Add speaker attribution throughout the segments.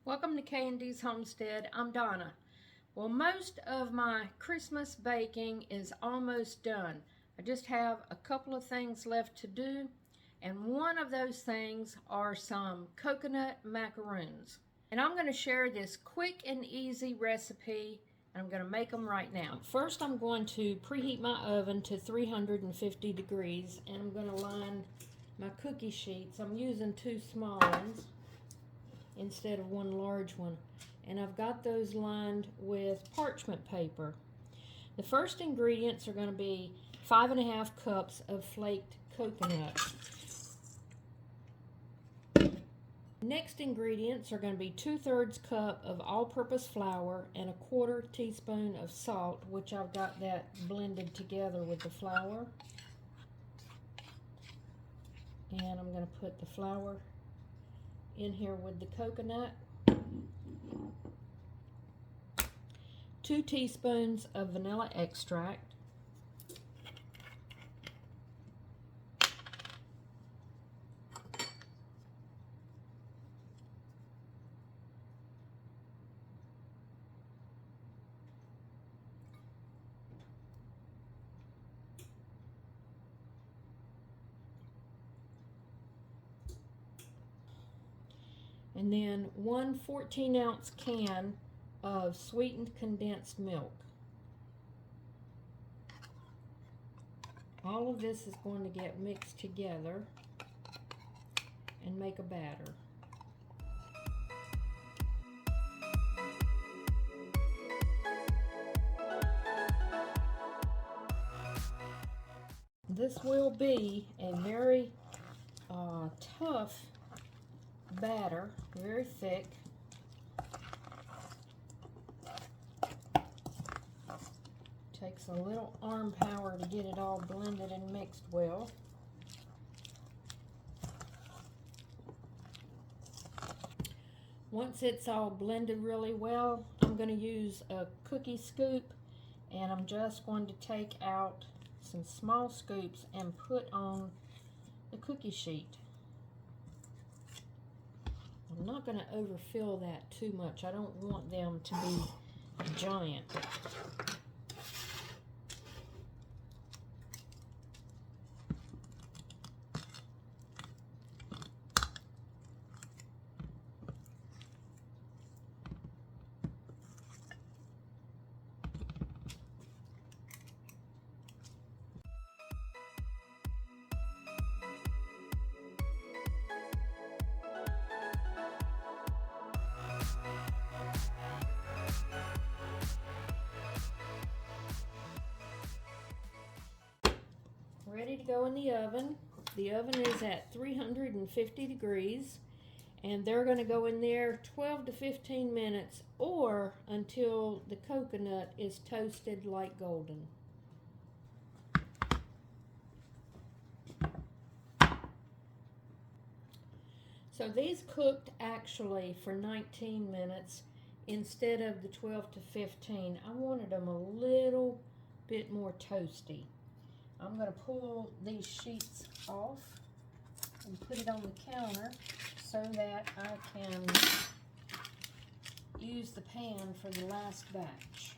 Speaker 1: Welcome to Candy's Homestead. I'm Donna. Well, most of my Christmas baking is almost done. I just have a couple of things left to do, and one of those things are some coconut macaroons. And I'm going to share this quick and easy recipe, and I'm going to make them right now. First, I'm going to preheat my oven to 350 degrees, and I'm going to line my cookie sheets. I'm using two small ones instead of one large one, and I've got those lined with parchment paper. The first ingredients are going to be 5½ cups of flaked coconut. Next ingredients are going to be 2/3 cup of all-purpose flour and a 1/4 teaspoon of salt, which I've got that blended together with the flour. And I'm going to put the flour in here with the coconut. 2 teaspoons of vanilla extract. And then 1 14-ounce can of sweetened condensed milk. All of this is going to get mixed together and make a batter. This will be a very tough batter, very thick. Takes a little arm power to get it all blended and mixed well. Once it's all blended really well, I'm going to use a cookie scoop, and I'm just going to take out some small scoops and put on the cookie sheet. I'm not going to overfill that too much. I don't want them to be giant. Ready to go in the oven. The oven is at 350 degrees, and they're going to go in there 12 to 15 minutes or until the coconut is toasted light golden. So these cooked actually for 19 minutes instead of the 12 to 15. I wanted them a little bit more toasty. I'm going to pull these sheets off and put it on the counter so that I can use the pan for the last batch.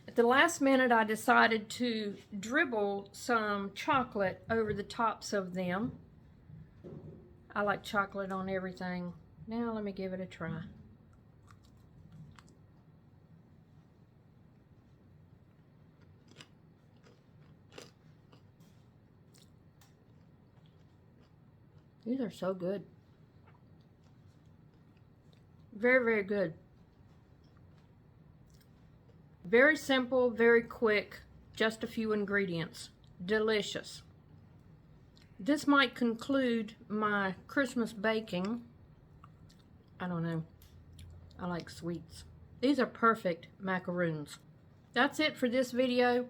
Speaker 1: At the last minute, I decided to dribble some chocolate over the tops of them. I like chocolate on everything. Now let me give it a try. These are so good. Very, very good. Very simple, very quick, just a few ingredients. Delicious. This might conclude my Christmas baking. I don't know. I like sweets. These are perfect macaroons. That's it for this video.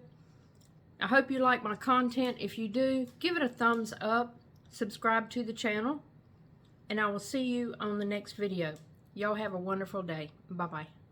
Speaker 1: I hope you like my content. If you do, give it a thumbs up, subscribe to the channel, and I will see you on the next video. Y'all have a wonderful day. Bye-bye.